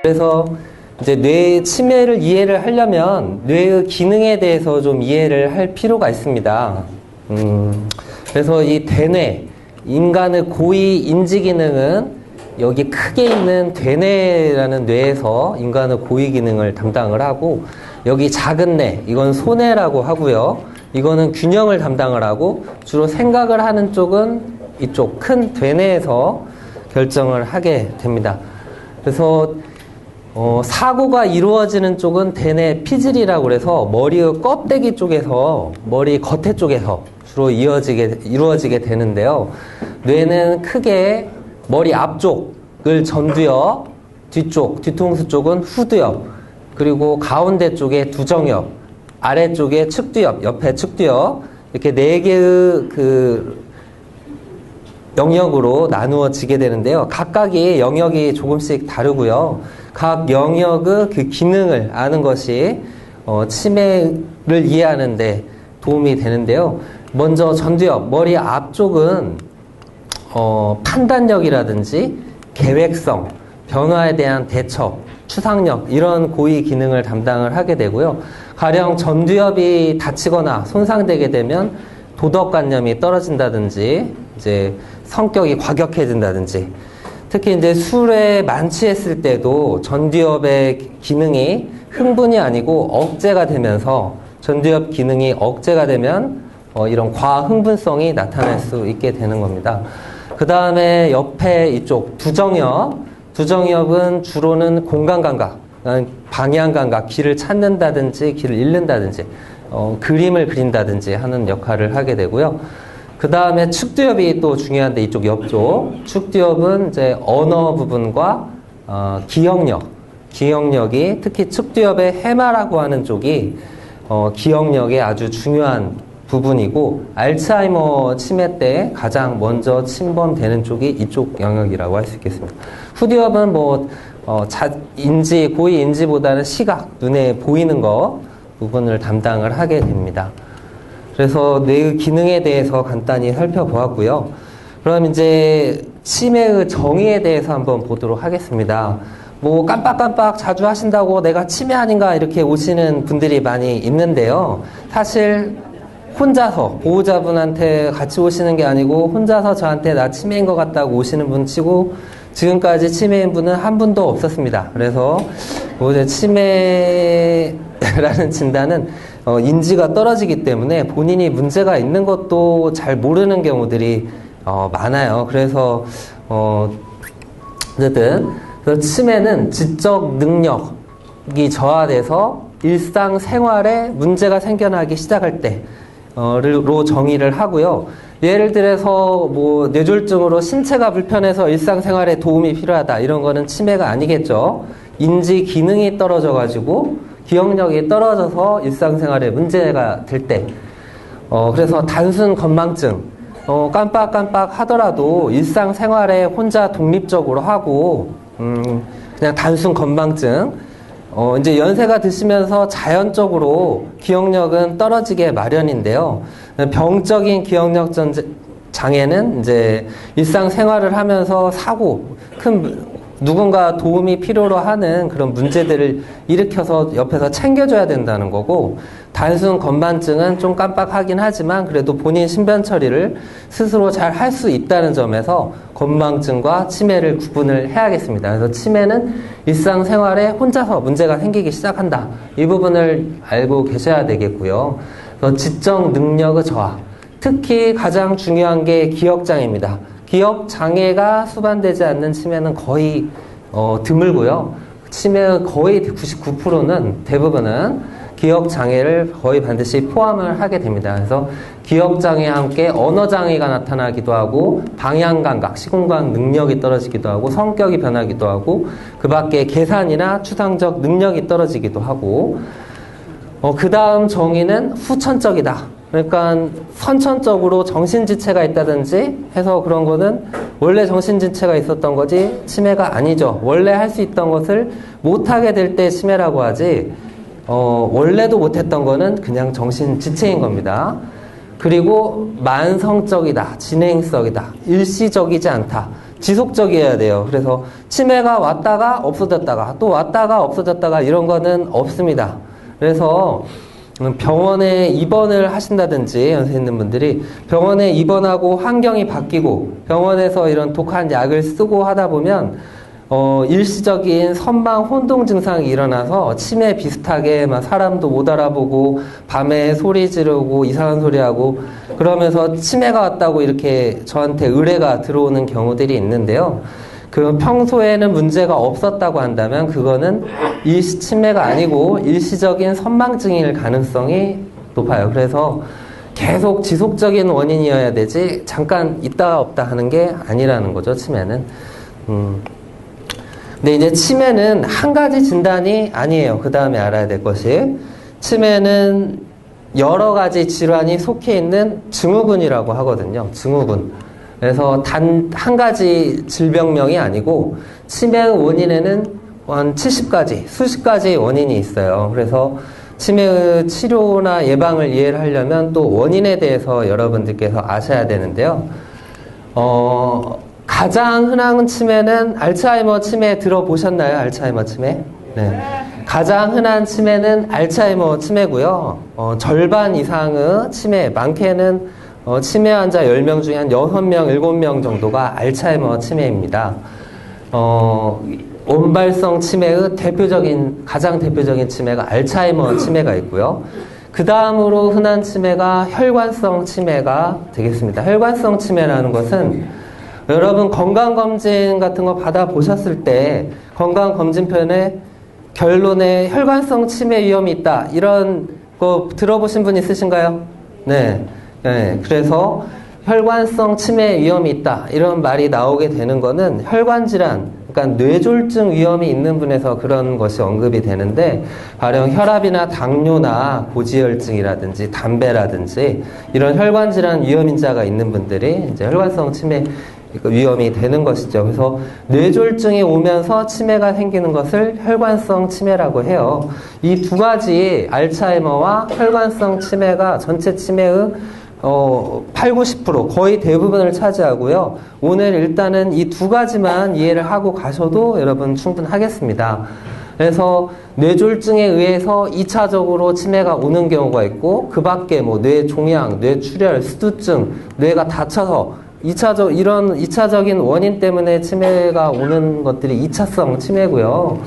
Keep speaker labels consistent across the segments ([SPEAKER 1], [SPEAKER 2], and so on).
[SPEAKER 1] 그래서 이제 뇌 치매를 이해를 하려면 뇌의 기능에 대해서 좀 이해를 할 필요가 있습니다. 그래서 이 대뇌, 인간의 고위 인지 기능은 여기 크게 있는 대뇌라는 뇌에서 인간의 고위 기능을 담당을 하고, 여기 작은 뇌, 이건 소뇌라고 하고요. 이거는 균형을 담당을 하고, 주로 생각을 하는 쪽은 이쪽 큰 대뇌에서 결정을 하게 됩니다. 그래서 사고가 이루어지는 쪽은 대뇌 피질이라고 그래서 머리의 껍데기 쪽에서, 머리 겉에 쪽에서 주로 이루어지게 되는데요. 뇌는 크게 머리 앞쪽을 전두엽, 뒤쪽, 뒤통수 쪽은 후두엽, 그리고 가운데 쪽에 두정엽, 아래쪽에 측두엽, 옆에 측두엽, 이렇게 4개의 그 영역으로 나누어지게 되는데요. 각각의 영역이 조금씩 다르고요. 각 영역의 그 기능을 아는 것이 치매를 이해하는 데 도움이 되는데요. 먼저 전두엽, 머리 앞쪽은 판단력이라든지 계획성, 변화에 대한 대처, 추상력, 이런 고위 기능을 담당을 하게 되고요. 가령 전두엽이 다치거나 손상되게 되면 도덕관념이 떨어진다든지, 이제 성격이 과격해진다든지, 특히 이제 술에 만취했을 때도 전두엽의 기능이 흥분이 아니고 억제가 되면서, 전두엽 기능이 억제가 되면 이런 과흥분성이 나타날 수 있게 되는 겁니다. 그 다음에 옆에 이쪽 두정엽은 주로는 공간감각, 방향감각, 길을 찾는다든지 길을 잃는다든지 그림을 그린다든지 하는 역할을 하게 되고요. 그 다음에 측두엽이 또 중요한데, 이쪽 옆쪽 측두엽은 이제 언어 부분과 기억력이, 특히 측두엽의 해마라고 하는 쪽이 기억력에 아주 중요한 부분이고, 알츠하이머 치매 때 가장 먼저 침범되는 쪽이 이쪽 영역이라고 할 수 있겠습니다. 후두엽은 고위 인지보다는 시각, 눈에 보이는 거 부분을 담당을 하게 됩니다. 그래서 뇌의 기능에 대해서 간단히 살펴보았고요. 그럼 이제 치매의 정의에 대해서 한번 보도록 하겠습니다. 깜빡깜빡 자주 하신다고 내가 치매 아닌가 이렇게 오시는 분들이 많이 있는데요. 사실 혼자서 보호자분한테 같이 오시는 게 아니고 혼자서 저한테 나 치매인 것 같다고 오시는 분 치고 지금까지 치매인 분은 한 분도 없었습니다. 그래서 치매라는 진단은 인지가 떨어지기 때문에 본인이 문제가 있는 것도 잘 모르는 경우들이 많아요. 그래서 어쨌든 치매는 지적 능력이 저하돼서 일상생활에 문제가 생겨나기 시작할 때로 정의를 하고요. 예를 들어서 뇌졸중으로 신체가 불편해서 일상생활에 도움이 필요하다, 이런 거는 치매가 아니겠죠. 인지 기능이 떨어져가지고 기억력이 떨어져서 일상생활에 문제가 될 때, 그래서 단순 건망증, 깜빡깜빡 하더라도 일상생활에 혼자 독립적으로 하고, 그냥 단순 건망증, 이제 연세가 드시면서 자연적으로 기억력은 떨어지게 마련인데요. 병적인 기억력 장애는 이제 일상생활을 하면서 누군가 도움이 필요로 하는 그런 문제들을 일으켜서 옆에서 챙겨줘야 된다는 거고, 단순 건반증은 좀 깜빡하긴 하지만 그래도 본인 신변 처리를 스스로 잘 할 수 있다는 점에서 건망증과 치매를 구분을 해야겠습니다. 그래서 치매는 일상생활에 혼자서 문제가 생기기 시작한다, 이 부분을 알고 계셔야 되겠고요. 그래서 지적 능력의 저하, 특히 가장 중요한 게 기억장애입니다. 기억장애가 수반되지 않는 치매는 거의 드물고요. 치매의 거의 99%는 대부분은 기억장애를 거의 반드시 포함을 하게 됩니다. 그래서 기억장애와 함께 언어장애가 나타나기도 하고, 방향감각, 시공간 능력이 떨어지기도 하고, 성격이 변하기도 하고, 그 밖에 계산이나 추상적 능력이 떨어지기도 하고, 그 다음 정의는 후천적이다. 그러니까 선천적으로 정신지체가 있다든지 해서 그런 거는 원래 정신지체가 있었던 거지 치매가 아니죠. 원래 할 수 있던 것을 못하게 될 때 치매라고 하지, 원래도 못했던 거는 그냥 정신지체인 겁니다. 그리고 만성적이다, 진행성이다, 일시적이지 않다, 지속적이어야 돼요. 그래서 치매가 왔다가 없어졌다가 또 왔다가 없어졌다가 이런 거는 없습니다. 그래서 병원에 입원을 하신다든지 연세 있는 분들이 병원에 입원하고 환경이 바뀌고 병원에서 이런 독한 약을 쓰고 하다 보면 일시적인 선망 혼동 증상이 일어나서 치매 비슷하게 막 사람도 못 알아보고 밤에 소리 지르고 이상한 소리 하고 그러면서 치매가 왔다고 이렇게 저한테 의뢰가 들어오는 경우들이 있는데요. 그 평소에는 문제가 없었다고 한다면 그거는 일시 치매가 아니고 일시적인 선망증일 가능성이 높아요. 그래서 계속 지속적인 원인이어야 되지 잠깐 있다 없다 하는 게 아니라는 거죠. 치매는. 근데 이제 치매는 한 가지 진단이 아니에요. 그 다음에 알아야 될 것이 치매는 여러 가지 질환이 속해 있는 증후군이라고 하거든요. 증후군. 그래서 단 한 가지 질병명이 아니고 치매의 원인에는 한 70가지, 수십 가지 원인이 있어요. 그래서 치매의 치료나 예방을 이해를 하려면 또 원인에 대해서 여러분들께서 아셔야 되는데요. 가장 흔한 치매는 알츠하이머 치매 들어보셨나요? 알츠하이머 치매? 네. 가장 흔한 치매는 알츠하이머 치매고요. 절반 이상의 치매, 많게는 치매 환자 10명 중에 한 6명, 7명 정도가 알츠하이머 치매입니다. 원발성 치매의 가장 대표적인 치매가 알츠하이머 치매가 있고요. 그 다음으로 흔한 치매가 혈관성 치매가 되겠습니다. 혈관성 치매라는 것은 여러분 건강검진 같은 거 받아보셨을 때 건강검진편에 결론에 혈관성 치매 위험이 있다. 이런 거 들어보신 분 있으신가요? 네. 네. 그래서 혈관성 치매 위험이 있다. 이런 말이 나오게 되는 거는 혈관질환, 그러니까 뇌졸중 위험이 있는 분에서 그런 것이 언급이 되는데 가령 혈압이나 당뇨나 고지혈증이라든지 담배라든지 이런 혈관질환 위험인자가 있는 분들이 이제 혈관성 치매 위험이 되는 것이죠. 그래서 뇌졸중이 오면서 치매가 생기는 것을 혈관성 치매라고 해요. 이 두 가지 알츠하이머와 혈관성 치매가 전체 치매의 8, 90% 거의 대부분을 차지하고요. 오늘 일단은 이 두 가지만 이해를 하고 가셔도 여러분 충분하겠습니다. 그래서 뇌졸중에 의해서 2차적으로 치매가 오는 경우가 있고 그 밖에 뭐 뇌종양, 뇌출혈, 수두증, 뇌가 다쳐서 이런 2차적인 원인 때문에 치매가 오는 것들이 2차성 치매고요.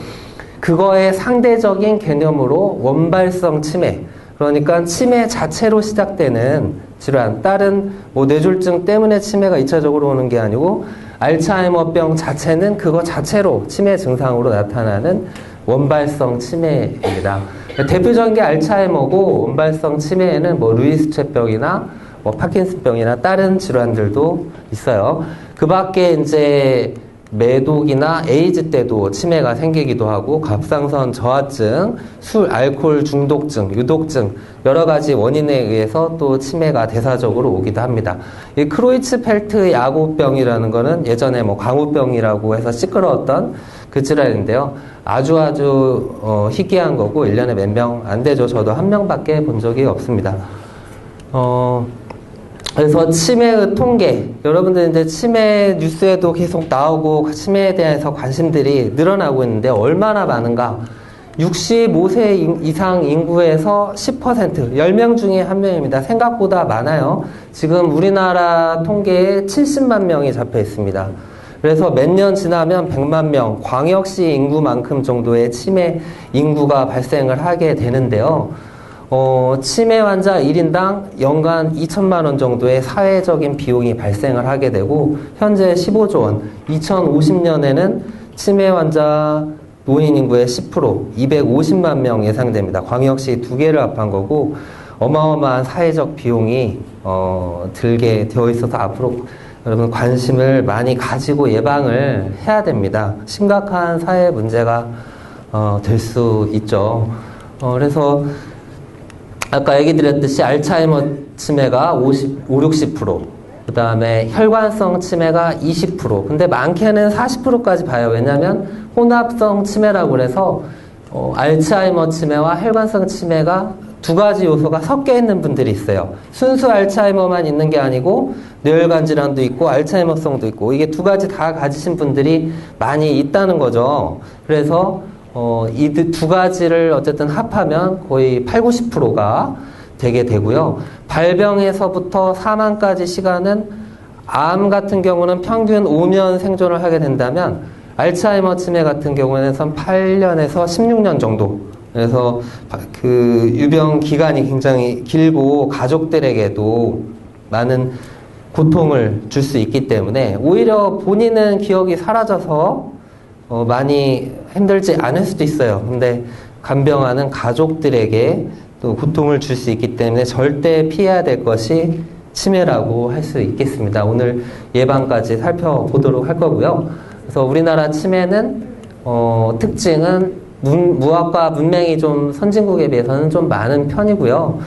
[SPEAKER 1] 그거의 상대적인 개념으로 원발성 치매, 그러니까 치매 자체로 시작되는 질환, 다른 뭐 뇌졸중 때문에 치매가 2차적으로 오는 게 아니고 알츠하이머병 자체는 그거 자체로 치매 증상으로 나타나는 원발성 치매입니다. 대표적인 게 알츠하이머고 원발성 치매에는 뭐 루이스체병이나 뭐 파킨슨병이나 다른 질환들도 있어요. 그 밖에 이제 매독이나 에이즈 때도 치매가 생기기도 하고 갑상선 저하증, 술, 알코올 중독증, 유독증 여러 가지 원인에 의해서 또 치매가 대사적으로 오기도 합니다. 이 크로이츠펠트 야구병이라는 거는 예전에 뭐 광우병이라고 해서 시끄러웠던 그 질환인데요. 아주 희귀한 거고 1년에 몇 명 안 되죠. 저도 한 명밖에 본 적이 없습니다. 그래서 치매의 통계, 여러분들 이제 치매 뉴스에도 계속 나오고 치매에 대해서 관심들이 늘어나고 있는데 얼마나 많은가? 65세 이상 인구에서 10%, 10명 중에 1명입니다. 생각보다 많아요. 지금 우리나라 통계에 70만 명이 잡혀 있습니다. 그래서 몇 년 지나면 100만 명, 광역시 인구만큼 정도의 치매 인구가 발생을 하게 되는데요. 치매 환자 1인당 연간 2천만 원 정도의 사회적인 비용이 발생을 하게 되고 현재 15조 원, 2050년에는 치매 환자 노인 인구의 10%, 250만 명 예상됩니다. 광역시 2개를 합한 거고 어마어마한 사회적 비용이 들게 되어 있어서 앞으로 여러분 관심을 많이 가지고 예방을 해야 됩니다. 심각한 사회 문제가 될 수 있죠. 그래서 아까 얘기 드렸듯이 알츠하이머 치매가 60%, 그 다음에 혈관성 치매가 20%, 근데 많게는 40%까지 봐요. 왜냐하면 혼합성 치매라고 해서 알츠하이머 치매와 혈관성 치매가 두 가지 요소가 섞여 있는 분들이 있어요. 순수 알츠하이머만 있는 게 아니고 뇌혈관 질환도 있고 알츠하이머성도 있고 이게 두 가지 다 가지신 분들이 많이 있다는 거죠. 그래서 이 두 가지를 어쨌든 합하면 거의 8, 90%가 되게 되고요. 발병에서부터 사망까지 시간은 암 같은 경우는 평균 5년 생존을 하게 된다면 알츠하이머 치매 같은 경우에는 8년에서 16년 정도. 그래서 그 유병 기간이 굉장히 길고 가족들에게도 많은 고통을 줄 수 있기 때문에 오히려 본인은 기억이 사라져서 많이 힘들지 않을 수도 있어요. 근데 간병하는 가족들에게 또 고통을 줄 수 있기 때문에 절대 피해야 될 것이 치매라고 할 수 있겠습니다. 오늘 예방까지 살펴보도록 할 거고요. 그래서 우리나라 치매는 특징은 무학과 문맹이 좀 선진국에 비해서는 좀 많은 편이고요.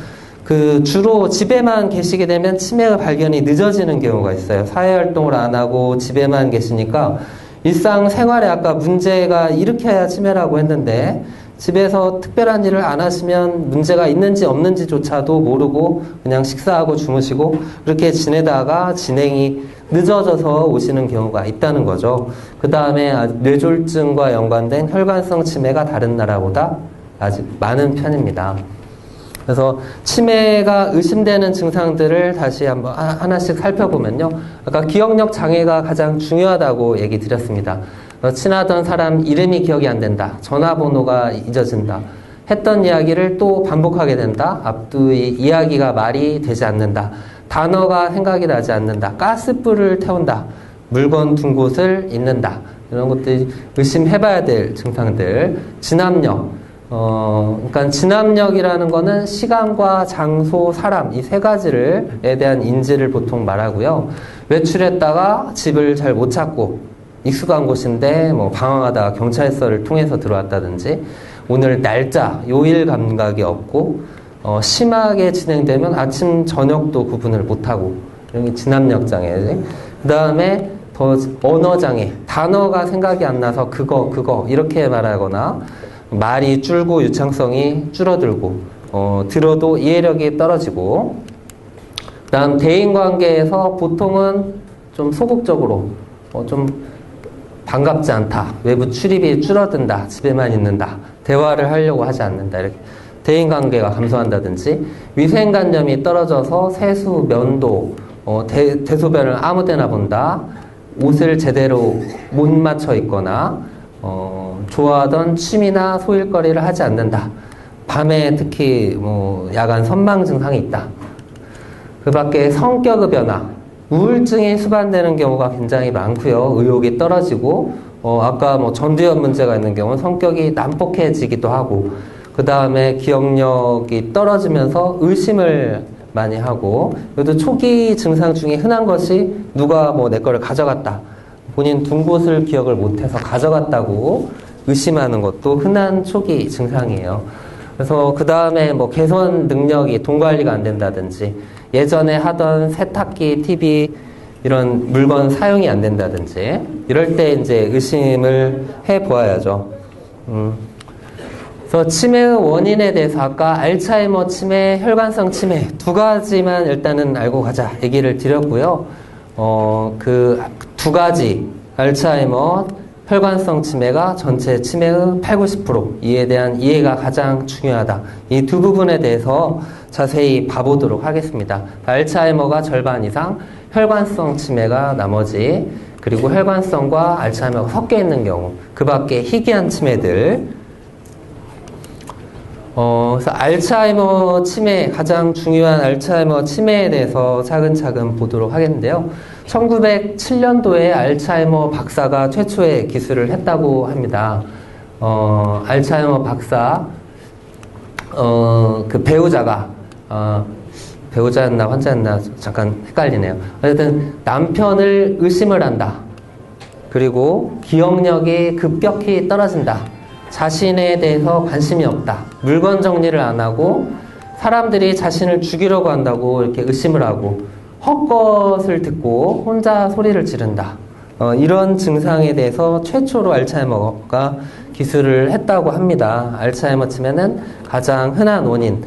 [SPEAKER 1] 주로 집에만 계시게 되면 치매의 발견이 늦어지는 경우가 있어요. 사회활동을 안 하고 집에만 계시니까 일상생활에 아까 문제가 일으켜야 치매라고 했는데 집에서 특별한 일을 안 하시면 문제가 있는지 없는지조차도 모르고 그냥 식사하고 주무시고 그렇게 지내다가 진행이 늦어져서 오시는 경우가 있다는 거죠. 그 다음에 뇌졸중과 연관된 혈관성 치매가 다른 나라보다 아직 많은 편입니다. 그래서 치매가 의심되는 증상들을 다시 한번 하나씩 살펴보면요. 아까 기억력 장애가 가장 중요하다고 얘기 드렸습니다. 친하던 사람 이름이 기억이 안 된다. 전화번호가 잊어진다. 했던 이야기를 또 반복하게 된다. 앞뒤 이야기가 말이 되지 않는다. 단어가 생각이 나지 않는다. 가스불을 태운다. 물건 둔 곳을 잊는다. 이런 것들이 의심해봐야 될 증상들. 진압력. 그러니까 진압력이라는 거는 시간과 장소, 사람 이 세 가지에 대한 인지를 보통 말하고요. 외출했다가 집을 잘 못 찾고 익숙한 곳인데 뭐 방황하다가 경찰서를 통해서 들어왔다든지 오늘 날짜, 요일 감각이 없고 심하게 진행되면 아침, 저녁도 구분을 못하고 이런 게 진압력 장애. 그 다음에 더 언어 장애. 단어가 생각이 안 나서 그거 이렇게 말하거나 말이 줄고 유창성이 줄어들고 들어도 이해력이 떨어지고 그 다음 대인관계에서 보통은 좀 소극적으로 좀 반갑지 않다. 외부 출입이 줄어든다. 집에만 있는다. 대화를 하려고 하지 않는다. 이렇게 대인관계가 감소한다든지 위생관념이 떨어져서 세수, 면도, 대소변을 아무데나 본다. 옷을 제대로 못 맞춰 입거나 좋아하던 취미나 소일거리를 하지 않는다. 밤에 특히 야간 선망 증상이 있다. 그 밖에 성격의 변화, 우울증이 수반되는 경우가 굉장히 많고요. 의욕이 떨어지고 아까 전두엽 문제가 있는 경우는 성격이 난폭해지기도 하고 그 다음에 기억력이 떨어지면서 의심을 많이 하고 이것도 초기 증상 중에 흔한 것이 누가 내 거를 가져갔다. 본인 둔 곳을 기억을 못해서 가져갔다고 의심하는 것도 흔한 초기 증상이에요. 그래서 그 다음에 개선 능력이 돈 관리가 안 된다든지 예전에 하던 세탁기, TV 이런 물건 사용이 안 된다든지 이럴 때 이제 의심을 해 보아야죠. 그래서 치매의 원인에 대해서 아까 알츠하이머 치매, 혈관성 치매 두 가지만 일단은 알고 가자 얘기를 드렸고요. 그 두 가지 알츠하이머, 혈관성 치매가 전체 치매의 8, 90% 이에 대한 이해가 가장 중요하다. 이 두 부분에 대해서 자세히 봐보도록 하겠습니다. 알츠하이머가 절반 이상, 혈관성 치매가 나머지, 그리고 혈관성과 알츠하이머가 섞여 있는 경우, 그 밖에 희귀한 치매들. 그래서 알츠하이머 치매, 가장 중요한 알츠하이머 치매에 대해서 차근차근 보도록 하겠는데요. 1907년도에 알츠하이머 박사가 최초의 기술을 했다고 합니다. 알츠하이머 박사, 그 배우자가, 배우자였나 환자였나 잠깐 헷갈리네요. 어쨌든 남편을 의심을 한다. 그리고 기억력이 급격히 떨어진다. 자신에 대해서 관심이 없다. 물건 정리를 안 하고 사람들이 자신을 죽이려고 한다고 이렇게 의심을 하고 헛것을 듣고 혼자 소리를 지른다. 이런 증상에 대해서 최초로 알츠하이머가 기술을 했다고 합니다. 알츠하이머 치매는 가장 흔한 원인.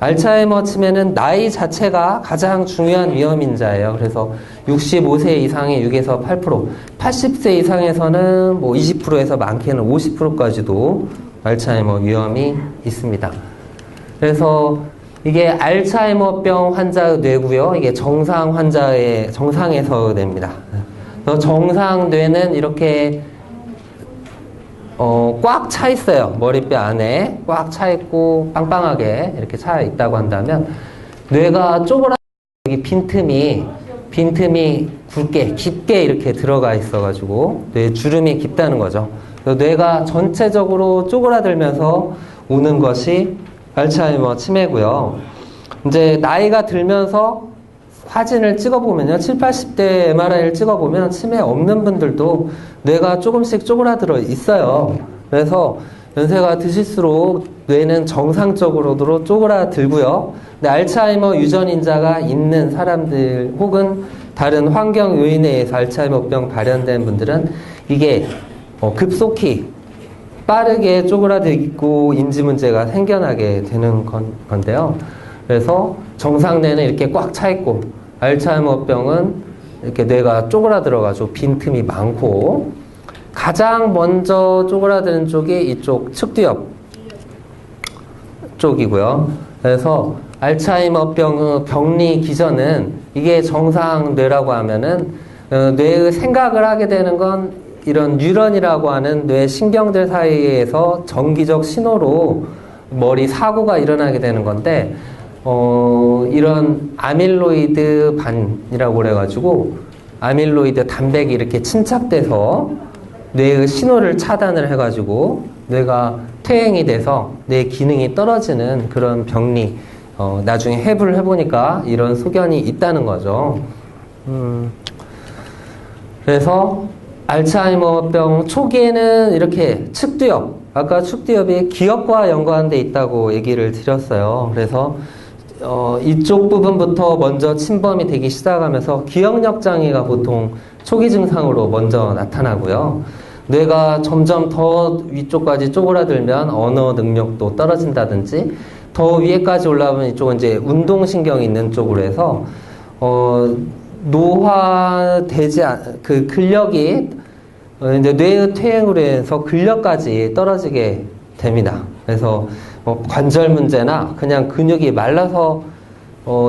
[SPEAKER 1] 알츠하이머 치매는 나이 자체가 가장 중요한 위험 인자예요. 그래서 65세 이상의 6에서 8%, 80세 이상에서는 뭐 20%에서 많게는 50%까지도 알츠하이머 위험이 있습니다. 그래서 이게 알츠하이머병 환자의 뇌고요. 이게 정상 환자의 정상에서 뇌입니다. 그래서 정상 뇌는 이렇게 꽉 차 있어요. 머리뼈 안에 꽉 차 있고 빵빵하게 이렇게 차 있다고 한다면 뇌가 쪼그라 여기 빈틈이 굵게 깊게 이렇게 들어가 있어가지고 뇌 주름이 깊다는 거죠. 뇌가 전체적으로 쪼그라들면서 오는 것이 알츠하이머 치매고요. 이제 나이가 들면서 사진을 찍어보면요. 7, 80대 MRI를 찍어보면 치매 없는 분들도 뇌가 조금씩 쪼그라들어 있어요. 그래서 연세가 드실수록 뇌는 정상적으로 쪼그라들고요. 근데 알츠하이머 유전인자가 있는 사람들 혹은 다른 환경 요인에 의해서 알츠하이머병 발현된 분들은 이게 급속히 빠르게 쪼그라들고 인지 문제가 생겨나게 되는 건데요. 그래서 정상뇌는 이렇게 꽉 차 있고 알츠하이머병은 이렇게 뇌가 쪼그라들어가지고 빈틈이 많고 가장 먼저 쪼그라드는 쪽이 이쪽 측두엽 쪽이고요. 그래서 알츠하이머병의 병리 기전은 이게 정상뇌라고 하면은 뇌의 생각을 하게 되는 건 이런 뉴런이라고 하는 뇌 신경들 사이에서 정기적 신호로 머리 사고가 일어나게 되는 건데 이런 아밀로이드 반이라고 그래가지고 아밀로이드 단백이 이렇게 침착돼서 뇌의 신호를 차단을 해가지고 뇌가 퇴행이 돼서 뇌 기능이 떨어지는 그런 병리 나중에 해부를 해보니까 이런 소견이 있다는 거죠. 그래서 알츠하이머병 초기에는 이렇게 측두엽, 아까 측두엽이 기억과 연관돼 있다고 얘기를 드렸어요. 그래서 이쪽 부분부터 먼저 침범이 되기 시작하면서 기억력 장애가 보통 초기 증상으로 먼저 나타나고요. 뇌가 점점 더 위쪽까지 쪼그라들면 언어 능력도 떨어진다든지 더 위에까지 올라오면 이쪽은 이제 운동신경이 있는 쪽으로 해서 노화되지 그 근력이 이제 뇌의 퇴행으로 해서 근력까지 떨어지게 됩니다. 그래서 관절 문제나 그냥 근육이 말라서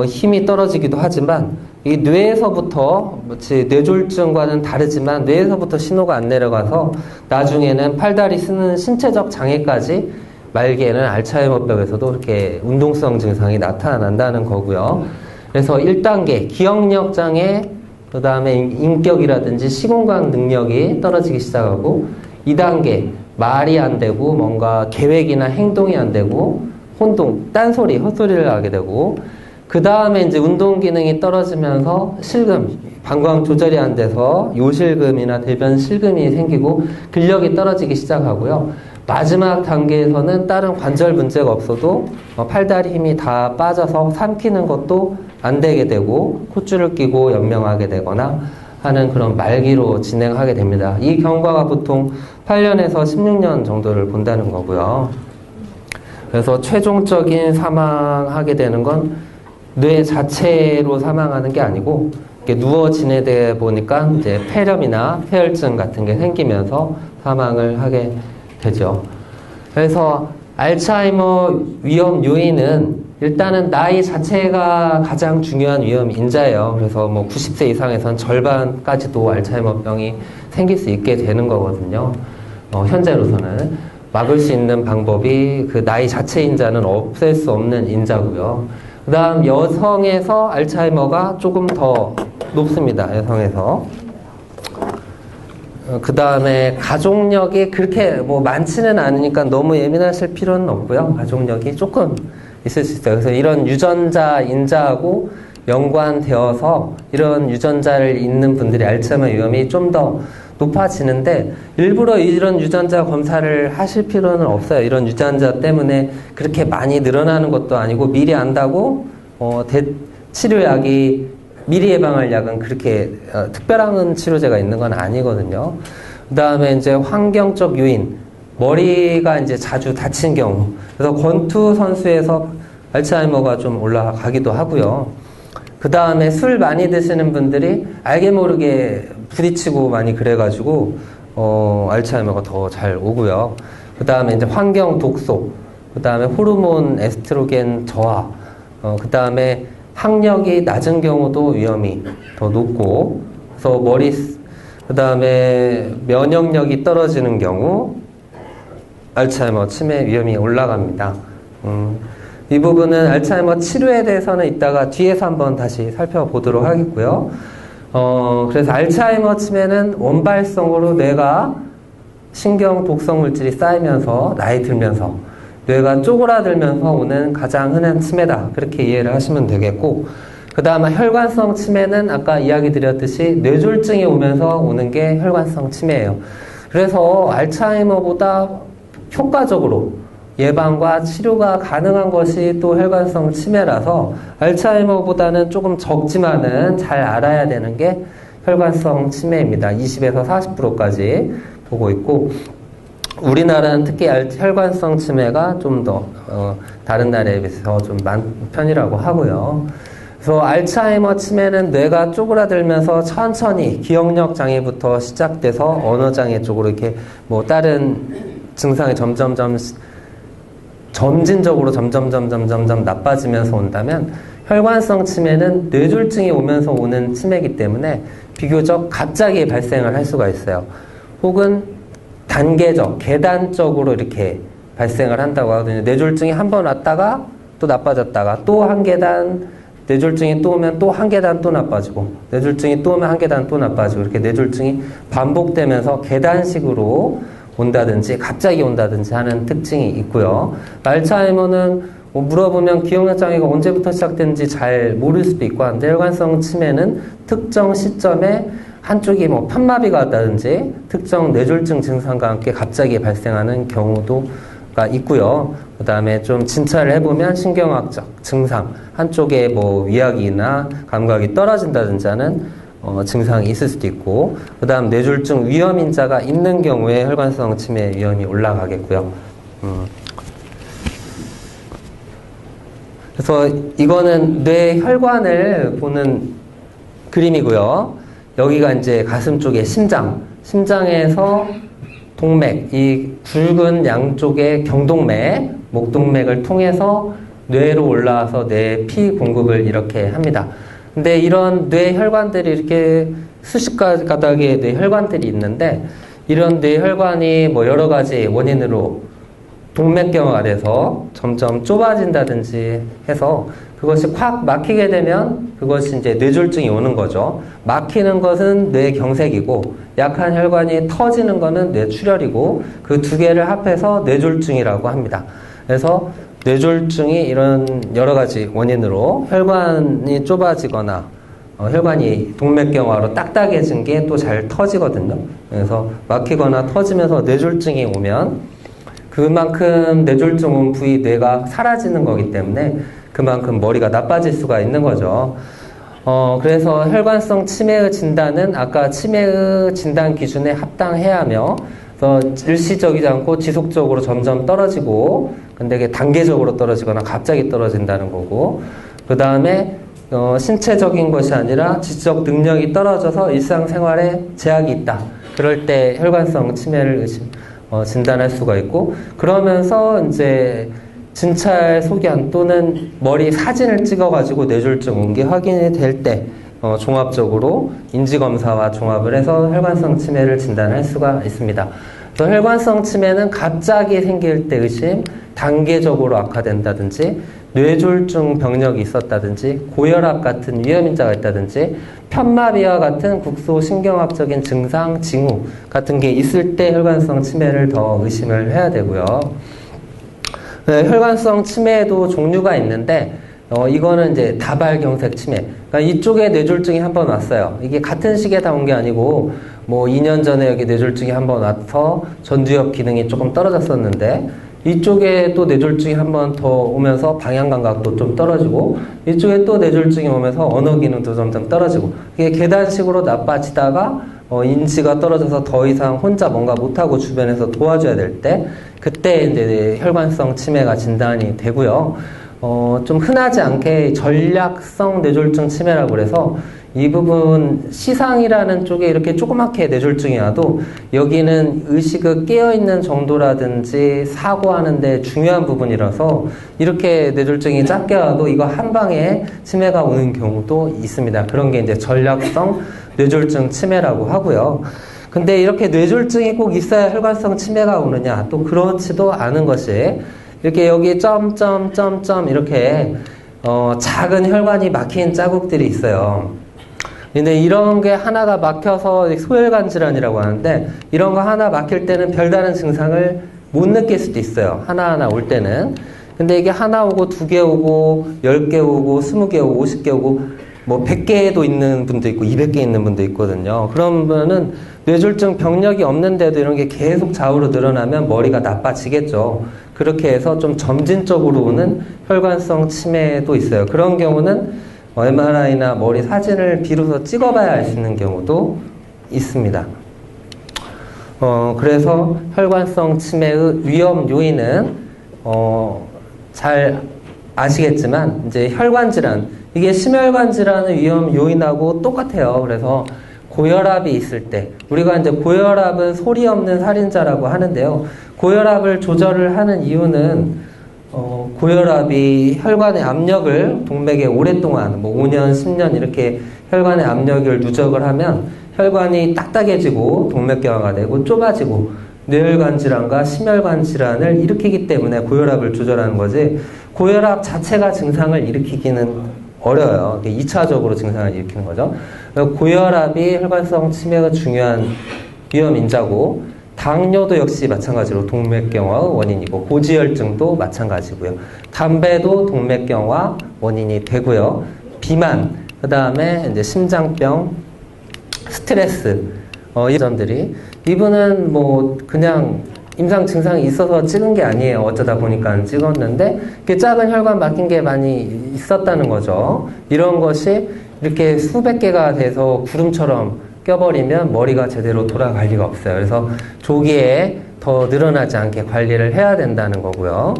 [SPEAKER 1] 힘이 떨어지기도 하지만 이 뇌에서부터 마치 뇌졸중과는 다르지만 뇌에서부터 신호가 안 내려가서 나중에는 팔다리 쓰는 신체적 장애까지 말기에는 알츠하이머병에서도 이렇게 운동성 증상이 나타난다는 거고요. 그래서 1단계 기억력 장애, 그 다음에 인격이라든지 시공간 능력이 떨어지기 시작하고 2단계 말이 안 되고 뭔가 계획이나 행동이 안 되고 혼동, 딴소리, 헛소리를 하게 되고 그 다음에 이제 운동 기능이 떨어지면서 실금, 방광 조절이 안 돼서 요실금이나 대변 실금이 생기고 근력이 떨어지기 시작하고요. 마지막 단계에서는 다른 관절 문제가 없어도 팔다리 힘이 다 빠져서 삼키는 것도 안 되게 되고 콧줄을 끼고 연명하게 되거나 하는 그런 말기로 진행하게 됩니다. 이 경과가 보통 8년에서 16년 정도를 본다는 거고요. 그래서 최종적인 사망하게 되는 건 뇌 자체로 사망하는 게 아니고 이렇게 누워 지내다 보니까 이제 폐렴이나 폐혈증 같은 게 생기면서 사망을 하게 되죠. 그래서 알츠하이머 위험 요인은 일단은 나이 자체가 가장 중요한 위험 인자예요. 그래서 뭐 90세 이상에선 절반까지도 알츠하이머병이 생길 수 있게 되는 거거든요. 현재로서는 막을 수 있는 방법이 그 나이 자체 인자는 없앨 수 없는 인자고요. 그 다음 여성에서 알츠하이머가 조금 더 높습니다. 여성에서. 그 다음에 가족력이 그렇게 뭐 많지는 않으니까 너무 예민하실 필요는 없고요. 가족력이 조금 있을 수 있어요. 그래서 이런 유전자 인자하고 연관되어서 이런 유전자를 있는 분들이 알츠하이머 위험이 좀 더 높아지는데 일부러 이런 유전자 검사를 하실 필요는 없어요. 이런 유전자 때문에 그렇게 많이 늘어나는 것도 아니고 미리 안다고 치료약이 미리 예방할 약은 그렇게 특별한 치료제가 있는 건 아니거든요. 그 다음에 이제 환경적 요인, 머리가 이제 자주 다친 경우. 그래서 권투 선수에서 알츠하이머가 좀 올라가기도 하고요. 그 다음에 술 많이 드시는 분들이 알게 모르게 부딪히고 많이 그래가지고 알츠하이머가 더 잘 오고요. 그 다음에 이제 환경 독소, 그 다음에 호르몬 에스트로겐 저하, 그 다음에 학력이 낮은 경우도 위험이 더 높고, 그래서 그 다음에 면역력이 떨어지는 경우 알츠하이머 치매 위험이 올라갑니다. 이 부분은 알츠하이머 치료에 대해서는 이따가 뒤에서 한번 다시 살펴보도록 하겠고요. 그래서 알츠하이머 치매는 원발성으로 뇌가 신경 독성 물질이 쌓이면서 나이 들면서 뇌가 쪼그라들면서 오는 가장 흔한 치매다. 그렇게 이해를 하시면 되겠고, 그 다음에 혈관성 치매는 아까 이야기 드렸듯이 뇌졸중이 오면서 오는 게 혈관성 치매예요. 그래서 알츠하이머보다 효과적으로 예방과 치료가 가능한 것이 또 혈관성 치매라서 알츠하이머보다는 조금 적지만은 잘 알아야 되는 게 혈관성 치매입니다. 20에서 40%까지 보고 있고, 우리나라는 특히 혈관성 치매가 좀 더 다른 나라에 비해서 좀 많은 편이라고 하고요. 그래서 알츠하이머 치매는 뇌가 쪼그라들면서 천천히 기억력 장애부터 시작돼서 언어 장애 쪽으로 이렇게 뭐 다른 증상이 점진적으로 점점 나빠지면서 온다면, 혈관성 치매는 뇌졸중이 오면서 오는 치매이기 때문에 비교적 갑자기 발생을 할 수가 있어요. 혹은 단계적, 계단적으로 이렇게 발생을 한다고 하거든요. 뇌졸중이 한 번 왔다가 또 나빠졌다가 또 한 계단, 뇌졸중이 또 오면 또 한 계단 또 나빠지고, 뇌졸중이 또 오면 한 계단 또 나빠지고, 이렇게 뇌졸중이 반복되면서 계단식으로 온다든지 갑자기 온다든지 하는 특징이 있고요. 알츠하이머는 물어보면 기억력 장애가 언제부터 시작됐는지 잘 모를 수도 있고 한데, 혈관성 치매는 특정 시점에 한쪽이 뭐 편마비가 왔다든지 특정 뇌졸중 증상과 함께 갑자기 발생하는 경우도가 있고요. 그 다음에 좀 진찰을 해보면 신경학적 증상, 한쪽에 뭐 위압이나 감각이 떨어진다든지 하는 증상이 있을 수도 있고, 그 다음 뇌졸중 위험인자가 있는 경우에 혈관성 치매 위험이 올라가겠고요. 그래서 이거는 뇌 혈관을 보는 그림이고요. 여기가 이제 가슴 쪽에 심장에서 동맥, 이 굵은 양쪽의 경동맥, 목동맥을 통해서 뇌로 올라와서 뇌 피 공급을 이렇게 합니다. 근데 이런 뇌 혈관들이 이렇게 수십 가닥의 뇌 혈관들이 있는데, 이런 뇌 혈관이 뭐 여러 가지 원인으로 동맥경화가 돼서 점점 좁아진다든지 해서 그것이 콱 막히게 되면 그것이 이제 뇌졸중이 오는 거죠. 막히는 것은 뇌경색이고, 약한 혈관이 터지는 것은 뇌출혈이고, 그 두 개를 합해서 뇌졸중이라고 합니다. 그래서 뇌졸중이 이런 여러 가지 원인으로 혈관이 좁아지거나 혈관이 동맥경화로 딱딱해진 게 또 잘 터지거든요. 그래서 막히거나 터지면서 뇌졸중이 오면 그만큼 뇌졸중 온 부위 뇌가 사라지는 거기 때문에 그만큼 머리가 나빠질 수가 있는 거죠. 그래서 혈관성 치매의 진단은 아까 치매의 진단 기준에 합당해야 하며, 그래서 일시적이지 않고 지속적으로 점점 떨어지고, 근데 이게 단계적으로 떨어지거나 갑자기 떨어진다는 거고, 그 다음에 신체적인 것이 아니라 지적 능력이 떨어져서 일상생활에 제약이 있다. 그럴 때 혈관성 치매를 진단할 수가 있고, 그러면서 이제 진찰 소견 또는 머리 사진을 찍어가지고 뇌졸중 온 게 확인이 될 때 종합적으로 인지검사와 종합을 해서 혈관성 치매를 진단할 수가 있습니다. 그래서 혈관성 치매는 갑자기 생길 때 의심, 단계적으로 악화된다든지, 뇌졸중 병력이 있었다든지, 고혈압 같은 위험인자가 있다든지, 편마비와 같은 국소신경학적인 증상, 징후 같은 게 있을 때 혈관성 치매를 더 의심을 해야 되고요. 네, 혈관성 치매에도 종류가 있는데, 이거는 이제 다발경색 치매. 그러니까 이쪽에 뇌졸중이 한 번 왔어요. 이게 같은 시기에 다 온 게 아니고, 뭐 2년 전에 여기 뇌졸중이 한 번 와서 전두엽 기능이 조금 떨어졌었는데, 이쪽에 또 뇌졸중이 한 번 더 오면서 방향 감각도 좀 떨어지고, 이쪽에 또 뇌졸중이 오면서 언어 기능도 점점 떨어지고, 이게 계단식으로 나빠지다가 인지가 떨어져서 더 이상 혼자 뭔가 못하고 주변에서 도와줘야 될 때, 그때 이제 혈관성 치매가 진단이 되고요. 좀 흔하지 않게 전략성 뇌졸중 치매라고 그래서 이 부분 시상이라는 쪽에 이렇게 조그맣게 뇌졸중이 와도 여기는 의식이 깨어있는 정도라든지 사고하는데 중요한 부분이라서 이렇게 뇌졸중이 작게 와도 이거 한 방에 치매가 오는 경우도 있습니다. 그런 게 이제 전략성 뇌졸중 치매라고 하고요. 근데 이렇게 뇌졸중이 꼭 있어야 혈관성 치매가 오느냐? 또 그렇지도 않은 것이 이렇게 여기 점점점점 이렇게 작은 혈관이 막힌 자국들이 있어요. 근데 이런 게 하나가 막혀서 소혈관 질환이라고 하는데 이런 거 하나 막힐 때는 별다른 증상을 못 느낄 수도 있어요. 하나하나 올 때는. 근데 이게 하나 오고 2개 오고 10개 오고 20개 오고 50개 오고 뭐 100개도 있는 분도 있고 200개 있는 분도 있거든요. 그러면은 뇌졸중 병력이 없는데도 이런 게 계속 좌우로 늘어나면 머리가 나빠지겠죠. 그렇게 해서 좀 점진적으로 오는 혈관성 치매도 있어요. 그런 경우는 MRI나 머리 사진을 비로소 찍어봐야 알 수 있는 경우도 있습니다. 그래서 혈관성 치매의 위험 요인은 잘 아시겠지만 이제 혈관 질환, 이게 심혈관 질환의 위험 요인하고 똑같아요. 그래서 고혈압이 있을 때 우리가 이제 고혈압은 소리 없는 살인자라고 하는데요. 고혈압을 조절을 하는 이유는 고혈압이 혈관의 압력을 동맥에 오랫동안 뭐 5년, 10년 이렇게 혈관의 압력을 누적을 하면 혈관이 딱딱해지고 동맥경화가 되고 좁아지고 뇌혈관 질환과 심혈관 질환을 일으키기 때문에 고혈압을 조절하는 거지 고혈압 자체가 증상을 일으키기는 어려워요. 2차적으로 증상을 일으키는 거죠. 고혈압이 혈관성 치매가 중요한 위험 인자고 당뇨도 역시 마찬가지로 동맥경화의 원인이고 고지혈증도 마찬가지고요. 담배도 동맥경화 원인이 되고요. 비만, 그 다음에 이제 심장병, 스트레스, 이런 점들이 이분은 뭐 그냥 임상 증상이 있어서 찍은 게 아니에요. 어쩌다 보니까 찍었는데 이렇게 작은 혈관 막힌 게 많이 있었다는 거죠. 이런 것이 이렇게 수백 개가 돼서 구름처럼 껴버리면 머리가 제대로 돌아갈 리가 없어요. 그래서 조기에 더 늘어나지 않게 관리를 해야 된다는 거고요.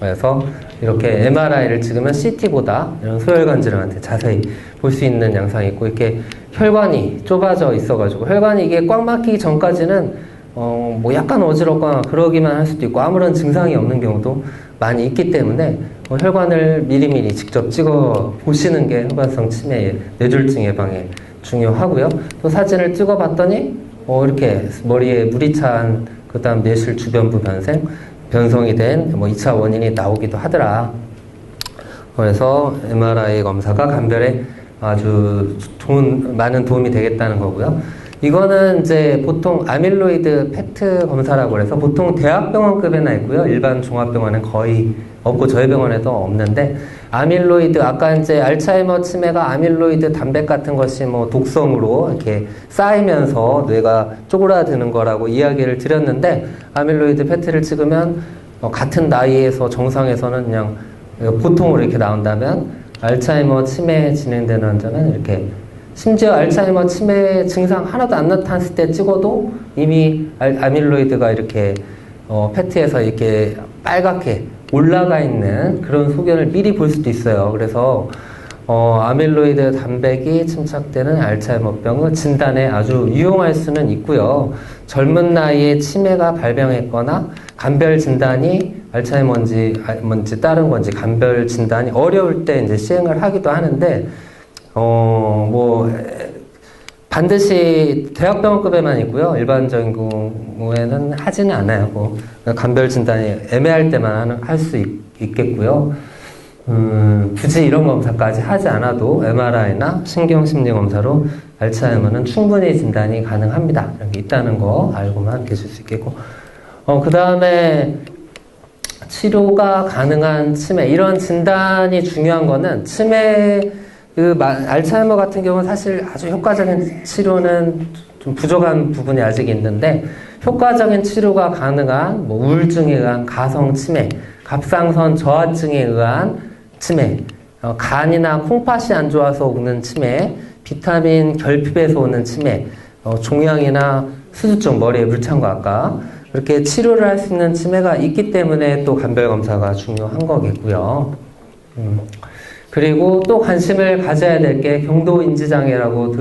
[SPEAKER 1] 그래서 이렇게 MRI를 찍으면 CT보다 이런 소혈관 질환한테 자세히 볼 수 있는 양상이 있고 이렇게 혈관이 좁아져 있어가지고 혈관이 이게 꽉 막히기 전까지는 뭐 약간 어지럽거나 그러기만 할 수도 있고 아무런 증상이 없는 경우도 많이 있기 때문에 혈관을 미리미리 직접 찍어 보시는 게 혈관성 치매 뇌졸중 예방에 중요하고요. 또 사진을 찍어 봤더니 이렇게 머리에 물이 찬 그다음 뇌실 주변부 변성이 된 뭐 2차 원인이 나오기도 하더라. 그래서 MRI 검사가 감별에 아주 많은 도움이 되겠다는 거고요. 이거는 이제 보통 아밀로이드 페트 검사라고 해서 보통 대학병원급에나 있고요. 일반 종합병원은 거의 없고 저희 병원에도 없는데 아밀로이드 아까 이제 알츠하이머 치매가 아밀로이드 단백 같은 것이 뭐 독성으로 이렇게 쌓이면서 뇌가 쪼그라드는 거라고 이야기를 드렸는데 아밀로이드 페트를 찍으면 같은 나이에서 정상에서는 그냥 보통으로 이렇게 나온다면 알츠하이머 치매 진행되는 환자는 이렇게 심지어 알츠하이머 치매 증상 하나도 안 나타났을 때 찍어도 이미 아밀로이드가 이렇게 페트에서 이렇게 빨갛게 올라가 있는 그런 소견을 미리 볼 수도 있어요. 그래서 아밀로이드 단백이 침착되는 알츠하이머병의 진단에 아주 유용할 수는 있고요. 젊은 나이에 치매가 발병했거나 간별 진단이 알츠하이머인지 뭔지 다른 건지 간별 진단이 어려울 때 이제 시행을 하기도 하는데 뭐 반드시 대학병원급에만 있고요. 일반적인 경우에는 하지는 않아요. 뭐 간별 진단이 애매할 때만 할 수 있겠고요. 굳이 이런 검사까지 하지 않아도 MRI나 신경심리검사로 알츠하이머는 충분히 진단이 가능합니다. 이렇게 있다는 거 알고만 계실 수 있겠고 그 다음에 치료가 가능한 치매 이런 진단이 중요한 거는 치매 알츠하이머 같은 경우는 사실 아주 효과적인 치료는 좀 부족한 부분이 아직 있는데 효과적인 치료가 가능한 뭐 우울증에 의한 가성 치매, 갑상선 저하증에 의한 치매, 간이나 콩팥이 안 좋아서 오는 치매, 비타민 결핍에서 오는 치매, 종양이나 수두증, 머리에 물찬 거 아까 이렇게 치료를 할 수 있는 치매가 있기 때문에 또 간별 검사가 중요한 거겠고요. 그리고 또 관심을 가져야 될 게 경도인지장애라고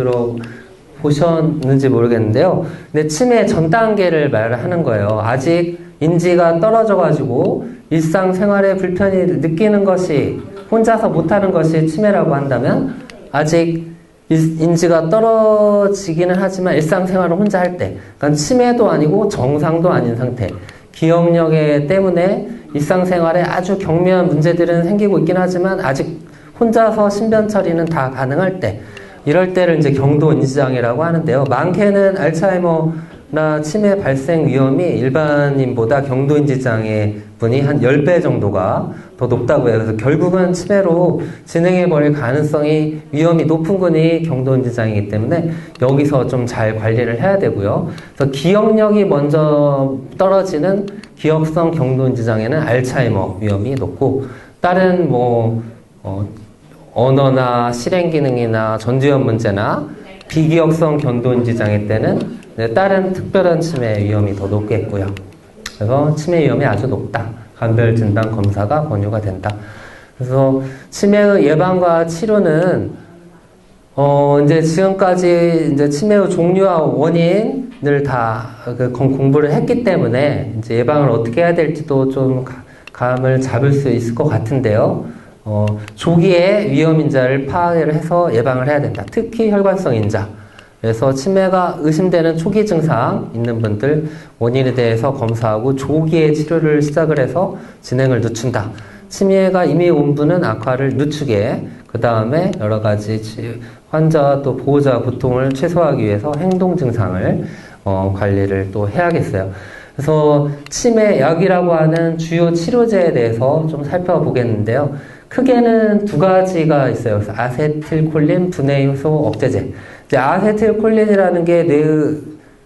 [SPEAKER 1] 들어보셨는지 모르겠는데요. 근데 치매 전 단계를 말하는 거예요. 아직 인지가 떨어져가지고 일상생활에 불편이 느끼는 것이 혼자서 못하는 것이 치매라고 한다면 아직 인지가 떨어지기는 하지만 일상생활을 혼자 할 때, 그러니까 치매도 아니고 정상도 아닌 상태, 기억력에 때문에 일상생활에 아주 경미한 문제들은 생기고 있긴 하지만 아직 혼자서 신변 처리는 다 가능할 때, 이럴 때를 이제 경도인지장애라고 하는데요. 많게는 알츠하이머나 치매 발생 위험이 일반인보다 경도인지장애 분이 한 10배 정도가 더 높다고 해요. 그래서 결국은 치매로 진행해버릴 가능성이 위험이 높은 분이 경도인지장애이기 때문에 여기서 좀 잘 관리를 해야 되고요. 그래서 기억력이 먼저 떨어지는 기억성 경도인지장애는 알츠하이머 위험이 높고, 다른 언어나 실행기능이나 전두엽 문제나 비기억성 경도인지장애 때는 다른 특별한 치매 위험이 더 높겠고요. 그래서 치매 위험이 아주 높다. 감별 진단 검사가 권유가 된다. 그래서 치매의 예방과 치료는 이제 지금까지 이제 치매의 종류와 원인을 다 공부를 했기 때문에 이제 예방을 어떻게 해야 될지도 좀 감을 잡을 수 있을 것 같은데요. 조기에 위험인자를 파악을 해서 예방을 해야 된다. 특히 혈관성 인자. 그래서 치매가 의심되는 초기 증상 있는 분들 원인에 대해서 검사하고 조기에 치료를 시작을 해서 진행을 늦춘다. 치매가 이미 온 분은 악화를 늦추게, 그 다음에 여러 가지 환자와 또 보호자 고통을 최소화하기 위해서 행동 증상을 관리를 또 해야겠어요. 그래서 치매약이라고 하는 주요 치료제에 대해서 좀 살펴보겠는데요. 크게는 두 가지가 있어요. 그래서 아세틸콜린 분해효소 억제제. 이제 아세틸콜린이라는 게 뇌의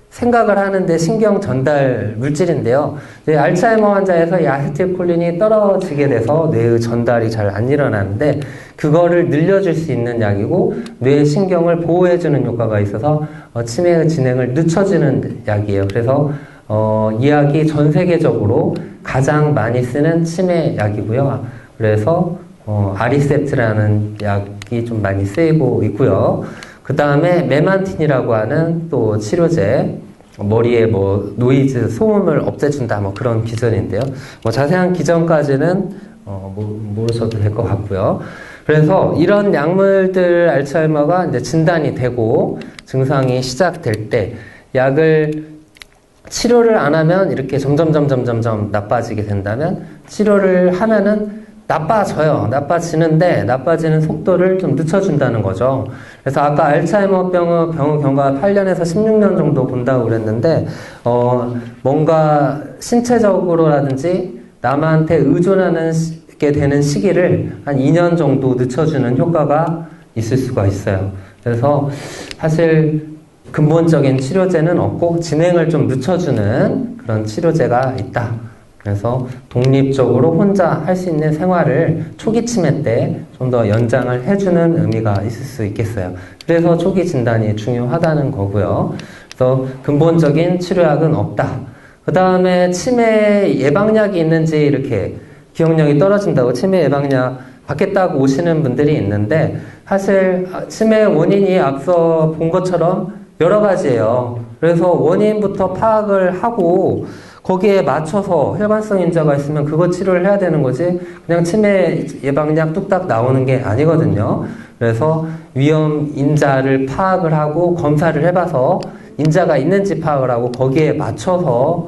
[SPEAKER 1] 생각을 하는데 신경 전달 물질인데요. 알츠하이머 환자에서 이 아세틸콜린이 떨어지게 돼서 뇌의 전달이 잘 안 일어나는데 그거를 늘려줄 수 있는 약이고 뇌 신경을 보호해주는 효과가 있어서 치매의 진행을 늦춰주는 약이에요. 그래서 이 약이 전 세계적으로 가장 많이 쓰는 치매 약이고요. 그래서 아리셉트라는 약이 좀 많이 쓰이고 있고요. 그 다음에 메만틴이라고 하는 또 치료제, 머리에 노이즈, 소음을 없애준다, 그런 기전인데요. 자세한 기전까지는 모르셔도 될 것 같고요. 그래서 이런 약물들 알츠하이머가 이제 진단이 되고 증상이 시작될 때 약을 치료를 안 하면 이렇게 점점 나빠지게 된다면 치료를 하면은 나빠져요. 나빠지는데 나빠지는 속도를 좀 늦춰준다는 거죠. 그래서 아까 알츠하이머병의 병의 경과가 8년에서 16년 정도 본다고 그랬는데 뭔가 신체적으로라든지 남한테 의존하는 게 되는 시기를 한 2년 정도 늦춰주는 효과가 있을 수가 있어요. 그래서 사실 근본적인 치료제는 없고 진행을 좀 늦춰주는 그런 치료제가 있다. 그래서 독립적으로 혼자 할 수 있는 생활을 초기 치매 때 좀 더 연장을 해주는 의미가 있을 수 있겠어요. 그래서 초기 진단이 중요하다는 거고요. 그래서 근본적인 치료약은 없다. 그 다음에 치매 예방약이 있는지 이렇게 기억력이 떨어진다고 치매 예방약 받겠다고 오시는 분들이 있는데 사실 치매 원인이 앞서 본 것처럼 여러 가지예요. 그래서 원인부터 파악을 하고 거기에 맞춰서 혈관성 인자가 있으면 그거 치료를 해야 되는 거지 그냥 치매 예방약 뚝딱 나오는 게 아니거든요. 그래서 위험 인자를 파악을 하고 검사를 해봐서 인자가 있는지 파악을 하고 거기에 맞춰서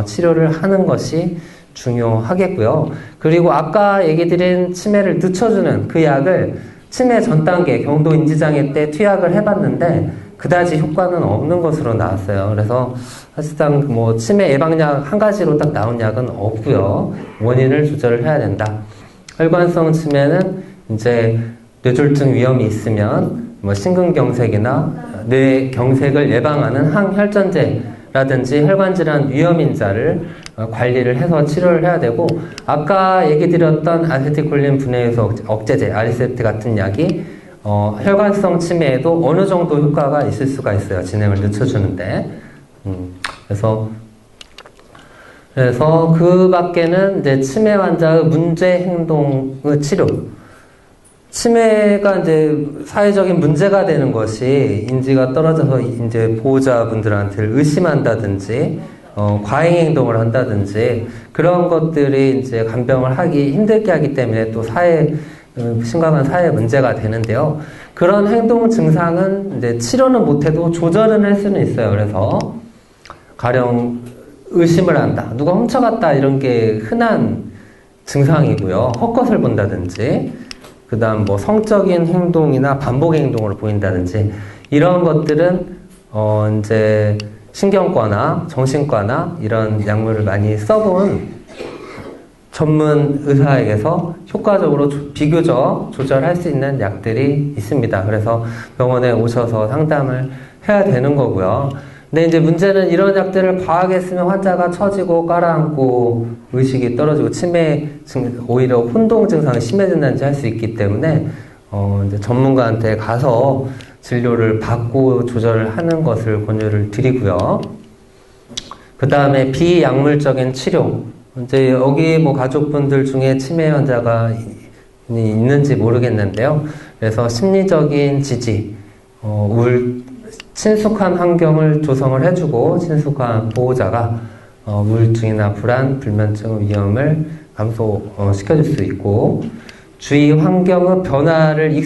[SPEAKER 1] 치료를 하는 것이 중요하겠고요. 그리고 아까 얘기 드린 치매를 늦춰주는 그 약을 치매 전 단계 경도인지장애 때 투약을 해봤는데 그다지 효과는 없는 것으로 나왔어요. 그래서 사실상 치매 예방약 한 가지로 딱 나온 약은 없고요. 원인을 조절을 해야 된다. 혈관성 치매는 이제 뇌졸중 위험이 있으면 심근경색이나 뇌경색을 예방하는 항혈전제라든지 혈관질환 위험인자를 관리를 해서 치료를 해야 되고 아까 얘기 드렸던 아세틸콜린 분해효소 억제제, 아리셉트 같은 약이 혈관성 치매에도 어느 정도 효과가 있을 수가 있어요. 진행을 늦춰주는데. 그래서 그 밖에는 이제 치매 환자의 문제 행동의 치료, 치매가 이제 사회적인 문제가 되는 것이 인지가 떨어져서 이제 보호자분들한테 의심한다든지, 과잉 행동을 한다든지, 그런 것들이 이제 간병을 하기 힘들게 하기 때문에 또 심각한 사회 문제가 되는데요. 그런 행동 증상은 이제 치료는 못해도 조절은 할 수는 있어요. 그래서 가령 의심을 한다, 누가 훔쳐갔다, 이런 게 흔한 증상이고요. 헛것을 본다든지, 그 다음 뭐 성적인 행동이나 반복 행동을 보인다든지, 이런 것들은 이제 신경과나 정신과나 이런 약물을 많이 써본 전문 의사에게서 효과적으로 비교적 조절할 수 있는 약들이 있습니다. 그래서 병원에 오셔서 상담을 해야 되는 거고요. 근데 이제 문제는 이런 약들을 과하게 쓰면 환자가 처지고 깔아앉고 의식이 떨어지고 오히려 혼동 증상이 심해진다든지 할 수 있기 때문에 이제 전문가한테 가서 진료를 받고 조절을 하는 것을 권유를 드리고요. 그 다음에 비약물적인 치료. 이제 여기 뭐 가족분들 중에 치매 환자가 있는지 모르겠는데요. 그래서 심리적인 지지, 친숙한 환경을 조성을 해주고 친숙한 보호자가 우울증이나 불안, 불면증 위험을 감소시켜줄 수 있고, 주위 환경의 변화를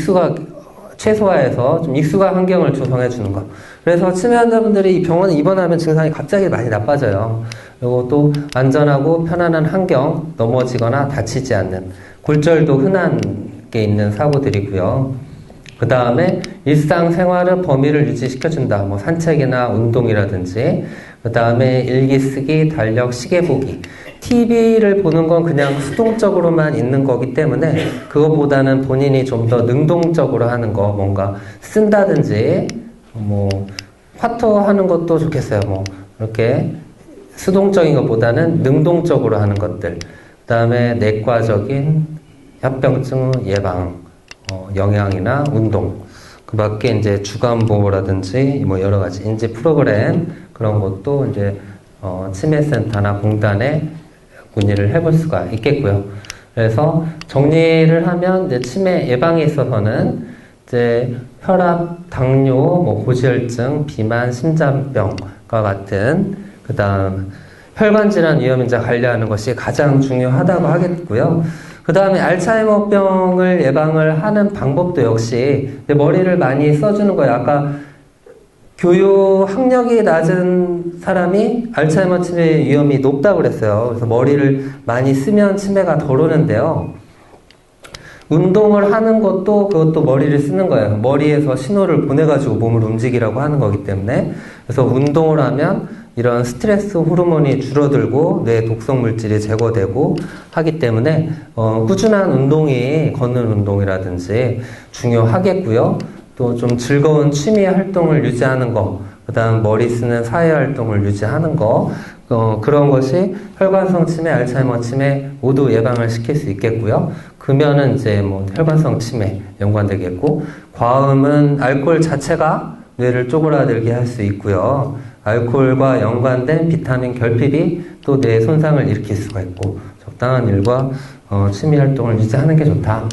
[SPEAKER 1] 최소화해서 좀 익숙한 환경을 조성해 주는 것. 그래서 치매 환자분들이 이 병원에 입원하면 증상이 갑자기 많이 나빠져요. 그리고 또 안전하고 편안한 환경, 넘어지거나 다치지 않는, 골절도 흔한 게 있는 사고들이고요. 그 다음에 일상생활의 범위를 유지시켜준다. 뭐 산책이나 운동이라든지, 그 다음에 일기 쓰기, 달력, 시계 보기. TV를 보는 건 그냥 수동적으로만 있는 거기 때문에 그거보다는 본인이 좀 더 능동적으로 하는 거, 뭔가 쓴다든지, 뭐 화투 하는 것도 좋겠어요. 뭐 이렇게 수동적인 것보다는 능동적으로 하는 것들. 그 다음에 내과적인 협병증 예방, 영양이나 운동. 그 밖에 이제 주간보호라든지 뭐 여러 가지 인지 프로그램, 그런 것도 이제 치매센터나 공단에 문의를 해볼 수가 있겠고요. 그래서 정리를 하면 이제 치매 예방에 있어서는 이제 혈압, 당뇨, 뭐 고지혈증, 비만, 심장병과 같은, 그 다음 혈관 질환 위험 인자 관리하는 것이 가장 중요하다고 하겠고요. 그 다음에 알츠하이머병을 예방을 하는 방법도 역시 머리를 많이 써주는 거예요. 아까 교육 학력이 낮은 사람이 알츠하이머 치매 위험이 높다고 그랬어요. 그래서 머리를 많이 쓰면 치매가 덜 오는데요. 운동을 하는 그것도 머리를 쓰는 거예요. 머리에서 신호를 보내가지고 몸을 움직이라고 하는 거기 때문에. 그래서 운동을 하면 이런 스트레스 호르몬이 줄어들고 뇌 독성 물질이 제거되고 하기 때문에 꾸준한 운동이, 걷는 운동이라든지 중요하겠고요. 또 좀 즐거운 취미 활동을 유지하는 거, 그 다음 머리 쓰는 사회 활동을 유지하는 거, 그런 것이 혈관성 치매, 알츠하이머 치매 모두 예방을 시킬 수 있겠고요. 금연은 이제 뭐 혈관성 치매 연관되겠고, 과음은 알코올 자체가 뇌를 쪼그라들게 할 수 있고요. 알코올과 연관된 비타민 결핍이 또 뇌 손상을 일으킬 수가 있고, 적당한 일과 취미 활동을 유지하는 게 좋다.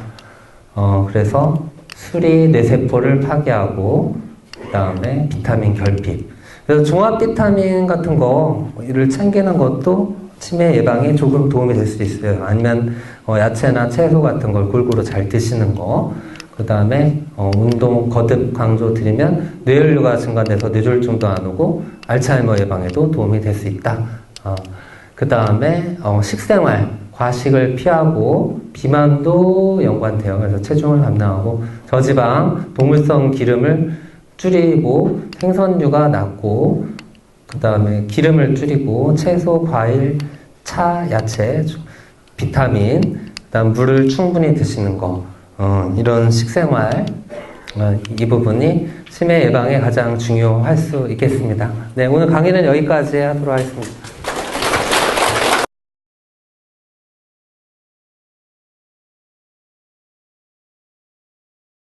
[SPEAKER 1] 그래서 술이 뇌세포를 파괴하고, 그 다음에 비타민 결핍. 그래서 종합 비타민 같은 거를 챙기는 것도 치매 예방에 조금 도움이 될 수 있어요. 아니면 야채나 채소 같은 걸 골고루 잘 드시는 거. 그 다음에 운동 거듭 강조 드리면 뇌혈류가 증가돼서 뇌졸중도 안 오고 알츠하이머 예방에도 도움이 될 수 있다. 그 다음에 식생활, 과식을 피하고 비만도 연관돼요. 그래서 체중을 감량하고 저지방, 동물성 기름을 줄이고 생선류가 낫고, 그 다음에 기름을 줄이고 채소, 과일, 차, 야채, 비타민, 그 다음 물을 충분히 드시는 거, 이런 식생활, 이 부분이 치매 예방에 가장 중요할 수 있겠습니다. 네, 오늘 강의는 여기까지 하도록 하겠습니다.